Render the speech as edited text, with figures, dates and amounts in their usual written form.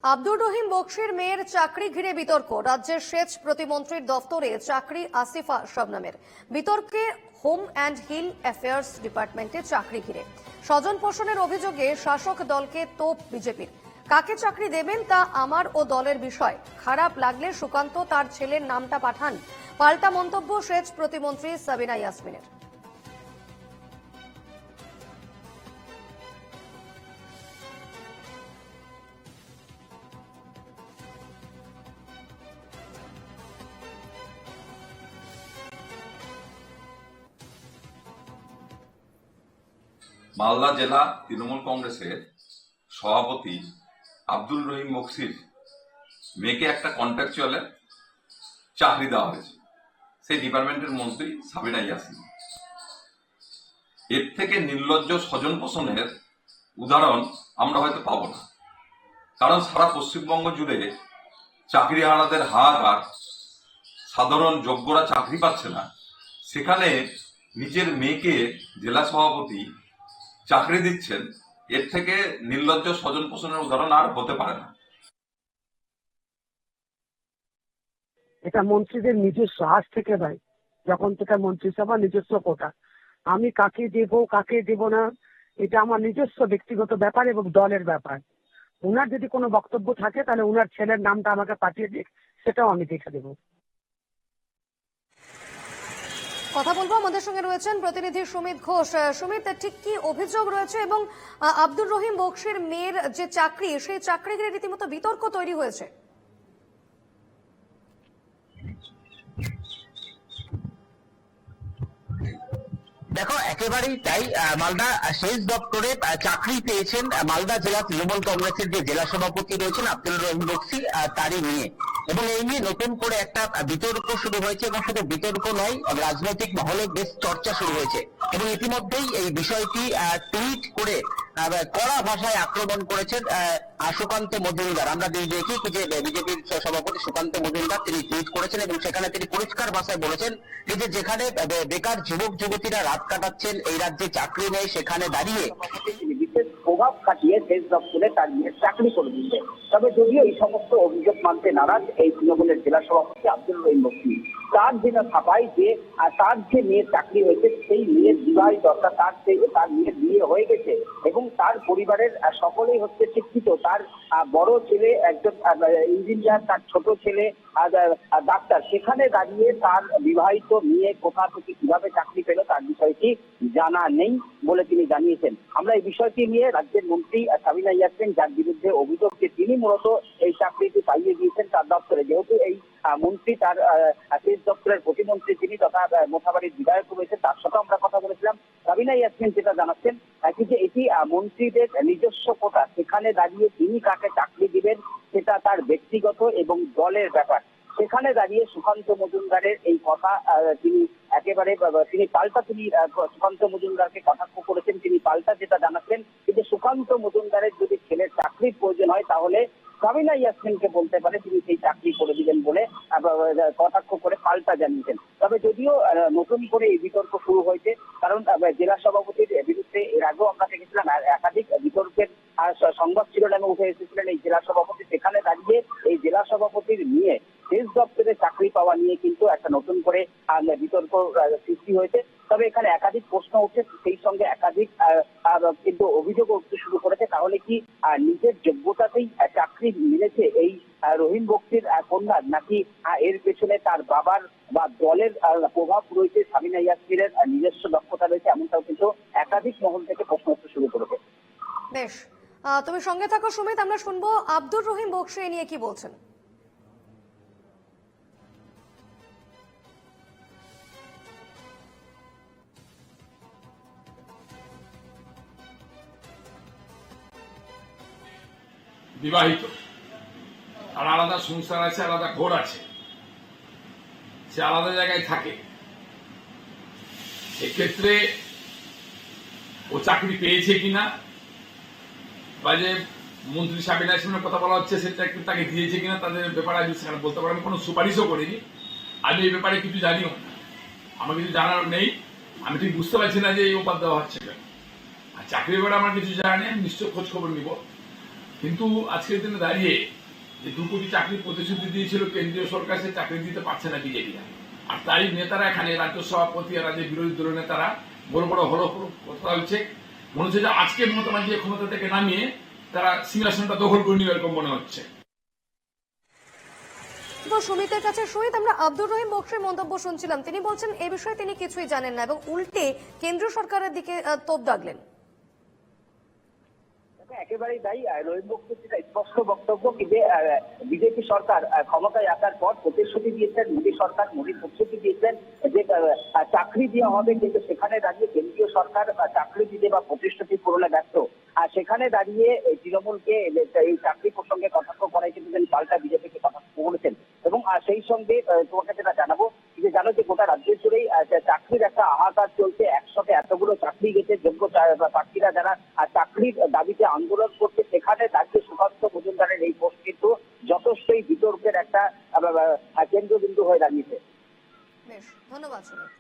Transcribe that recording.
আব্দুর রহিম বকশির মেয়ের চাকরি ঘিরে বিতর্ক। রাজ্যের সেচ প্রতিমন্ত্রীর দফতরে চাকরি আসিফা শবনমের। বিতর্কে হোম অ্যান্ড হিল অ্যাফেয়ার্স ডিপার্টমেন্টে চাকরি ঘিরে স্বজন পোষণের অভিযোগে শাসক দলকে তোপ বিজেপির। কাকে চাকরি দেবেন তা আমার ও দলের বিষয়, খারাপ লাগলে সুকান্ত তার ছেলের নামটা পাঠান, পাল্টা মন্তব্য সেচ প্রতিমন্ত্রী সাবিনা ইয়াসমিনের। মালদা জেলা তৃণমূল কংগ্রেসের সভাপতি আব্দুর রহিম বকশির মেয়েকে একটা কন্ট্রাকচুয়ালে চাকরি দেওয়া হয়েছে, সেই ডিপার্টমেন্টের মন্ত্রী সাবিনা ইয়াসমিন। এর থেকে নির্লজ্জ স্বজন পোষণের উদাহরণ আমরা হয়তো পাবো না, কারণ সারা পশ্চিমবঙ্গ জুড়ে চাকরিহারাদের হাহাকার, সাধারণ যোগ্যরা চাকরি পাচ্ছে না, সেখানে নিজের মেয়েকে জেলা সভাপতি চাকরি দিচ্ছেন। এর থেকে নির্লজ্জ স্বজন পোষণের উদাহরণ আর হতে পারে না। এটা মন্ত্রীদের নিজস্ব, আজ থেকে নয়, যখন থেকে মন্ত্রিসভা নিজস্ব কোটা। আমি কাকে দেব কাকে দেব না এটা আমার নিজস্ব ব্যক্তিগত ব্যাপার এবং দলের ব্যাপার। উনার যদি কোনো বক্তব্য থাকে তাহলে উনার ছেলের নামটা আমাকে পাঠিয়ে দিক, সেটাও আমি দেখে দেবো। কথা বলবো, আমাদের সঙ্গে রয়েছেন প্রতিনিধি সুমিত ঘোষ। সুমিত, ঠিক কি অভিযোগ রয়েছে এবং আব্দুর রহিম বকশির মেয়ের যে চাকরি, সেই চাকরি ঘিরে রীতিমতো বিতর্ক তৈরি হয়েছে? দেখো, একেবারেই তাই। মালদা সেচ দপ্তরে চাকরি পেয়েছেন মালদা জেলা তৃণমূল কংগ্রেসের যে জেলা সভাপতি রয়েছেন আব্দুর রহিম বকশি, তারই মেয়ে। এবং এই নিয়ে নতুন করে একটা বিতর্ক শুরু হয়েছে, এবং শুধু বিতর্ক নয়, রাজনৈতিক মহলে বেশ চর্চা শুরু হয়েছে। এবং ইতিমধ্যেই এই বিষয়টি টুইট করে কড়া ভাষায় আক্রমণ করেছেন সুকান্ত মজুমদার। আমরা দেখি যে বিজেপির সভাপতি সুকান্ত মজুমদার তিনি টুইট করেছেন, এবং সেখানে তিনি পরিষ্কার ভাষায় বলেছেন যে যেখানে বেকার যুবক যুবতীরা রাত কাটাচ্ছেন, এই রাজ্যে চাকরি নেই, সেখানে দাঁড়িয়ে তিনি বিশেষ প্রভাব খাটিয়ে সেচ দপ্তরে তার মেয়ের চাকরি করে দিচ্ছে। তবে যদিও এই সমস্ত অভিযোগ মানতে নারাজ এই তৃণমূলের জেলা সভাপতি আব্দুর রহিম বকশি, তার যেটা ছাপায় যে তার যে মেয়ের চাকরি হয়েছে সেই মেয়ের বিবাহিত, অর্থাৎ তার মেয়ের বিয়ে হয়ে গেছে এবং তার পরিবারের সকলেই হচ্ছে শিক্ষিত। তার বড় ছেলে একজন ইঞ্জিনিয়ার, তার ছোট ছেলে ডাক্তার। সেখানে দাঁড়িয়ে তার বিবাহিত মেয়ে কোথা থেকে কিভাবে চাকরি পেল তার বিষয়টি জানা নেই বলে তিনি জানিয়েছেন। আমরা এই বিষয়টি নিয়ে রাজ্যের মন্ত্রী সাবিনা ইয়াসমিন, যার বিরুদ্ধে অভিযোগ যে তিনি মূলত এই চাকরিটি পাইয়ে দিয়েছেন তার দপ্তরে, যেহেতু এই মন্ত্রী তার সেচ দপ্তরের প্রতিমন্ত্রী তিনি তথা মোথাবাড়ির বিধায়ক রয়েছেন, তার সাথে আমরা কথা বলেছিলাম। সাবিনা ইয়াসমিন যেটা জানাচ্ছেন যে এটি মন্ত্রীদের নিজস্ব কোটা, সেখানে দাঁড়িয়ে তিনি কাকে চাকরি দিবেন সেটা তার ব্যক্তিগত এবং দলের ব্যাপার। সেখানে দাঁড়িয়ে সুকান্ত মজুমদারের এই কথা তিনি একেবারে তিনি সুকান্ত মজুমদারকে কটাক্ষ করেছেন। তিনি পাল্টা যেটা জানাচ্ছেন যে সুকান্ত মজুমদারের যদি ছেলের চাকরির প্রয়োজন হয় তাহলে সাবিনা ইয়াসমিনকে বলতে পারে, তিনি সেই চাকরি করে দিবেন বলে কটাক্ষ করে পাল্টা জানিয়েছেন। তবে যদিও নতুন করে এই বিতর্ক শুরু হয়েছে, কারণ জেলা সভাপতির বিরুদ্ধে এর আগেও আমরা দেখেছিলাম একাধিক বিতর্কের সংবাদ শিরোনামে উঠে এসেছিলেন এই জেলা সভাপতি। সেখানে দাঁড়িয়ে এই জেলা সভাপতির নিয়ে সেচ দপ্তরে চাকরি পাওয়া নিয়ে কিন্তু একটা নতুন করে বিতর্ক সৃষ্টি হয়েছে। তবে এখানে একাধিক প্রশ্ন উঠছে, সেই সঙ্গে একাধিক কিন্তু অভিযোগ উঠতে শুরু করেছে। তাহলে কি নিজের যোগ্যতাতেই চাকরি মিলেছে এই রহিম বকশির কন্যার, নাকি এর পেছনে তার বাবার বা দলের প্রভাব রয়েছে, সাবিনা ইয়াসমিনের নিজস্ব দক্ষতা রয়েছে, এমনটাও কিন্তু একাধিক মহল থেকে প্রশ্ন উঠতে শুরু করেছে। বেশ, তুমি সঙ্গে থাকো সুমিত, আমরা শুনবো আব্দুর রহিম বকশি নিয়ে কি বলছেন। বিবাহিত, আর আলাদা সংসার আছে, আলাদা ঘর আছে, সে আলাদা জায়গায় থাকে। এক্ষেত্রে ও চাকরি পেয়েছে কিনা বা যে মন্ত্রী সাবিনা ইয়াসমিনের কথা বলা হচ্ছে সেটা একটু তাকে দিয়েছে কিনা তাদের ব্যাপারে আমি সেখানে বলতে পারি। আমি কোনো সুপারিশও করিনি, আমি এই ব্যাপারে কিছু জানিও না, আমার কিছু জানার নেই। আমি ঠিক বুঝতে পারছি না যে এই উপাদ দেওয়া হচ্ছে কেন। আর চাকরির ব্যাপারে আমার কিছু জানা নেই, আমি নিশ্চয় খোঁজ খবর নিব। কিন্তু আজকের দিনে দাঁড়িয়ে যে 2 কোটি চাকরির প্রতিশ্রুতি দিয়েছিল কেন্দ্রীয় সরকার, সে চাকরি দিতে পারছে না বিজেপিরা। আর তারই নেতারা এখানে রাজ্য সভাপতি আর রাজ্যের বিরোধী দলের নেতারা বড় বড় হলো কথা হচ্ছে, মনে হচ্ছে যে আজকে মমতা ব্যানার্জি ক্ষমতা থেকে নামিয়ে তারা সিংহাসনটা দখল করে নিবে এরকম মনে হচ্ছে। তো সুমিতের কাছে সুমিত, আমরা আব্দুর রহিম বক্সির মন্তব্য শুনছিলাম, তিনি বলছেন এ বিষয়ে তিনি কিছুই জানেন না এবং উল্টে কেন্দ্র সরকারের দিকে তোপ দাগলেন। একেবারেই তাই। রহিম বক্সির যেটা স্পষ্ট বক্তব্য কি যে বিজেপি সরকার ক্ষমতায় আসার পর প্রতিশ্রুতি দিয়েছেন, মোদী সরকার প্রতিশ্রুতি দিয়েছেন যে চাকরি দেওয়া হবে, কিন্তু সেখানে দাঁড়িয়ে কেন্দ্রীয় সরকার চাকরি দিতে বা প্রতিশ্রুতি পূরণে ব্যস্ত। আর সেখানে দাঁড়িয়ে তৃণমূলকে এই চাকরি প্রসঙ্গে কটাক্ষ করাই কিন্তু তিনি পাল্টা বিজেপিকে কটাক্ষ করেছেন। এবং সেই সঙ্গে তোমাকে যেটা জানাবো যে জানো যে গোটা রাজ্য জুড়েই চাকরির একটা হাহাকার চলছে। একসাথে এতগুলো চাকরি গেছে, যোগ্য প্রার্থীরা যারা চাকরির দাবিতে আন্দোলন করছে, সেখানে দাঁড়িয়ে সুকান্ত মজুমদারের এই পোস্ট কিন্তু যথেষ্টই বিতর্কের একটা কেন্দ্রবিন্দু হয়ে দাঁড়িয়েছে। বেশ, ধন্যবাদ সুমিত।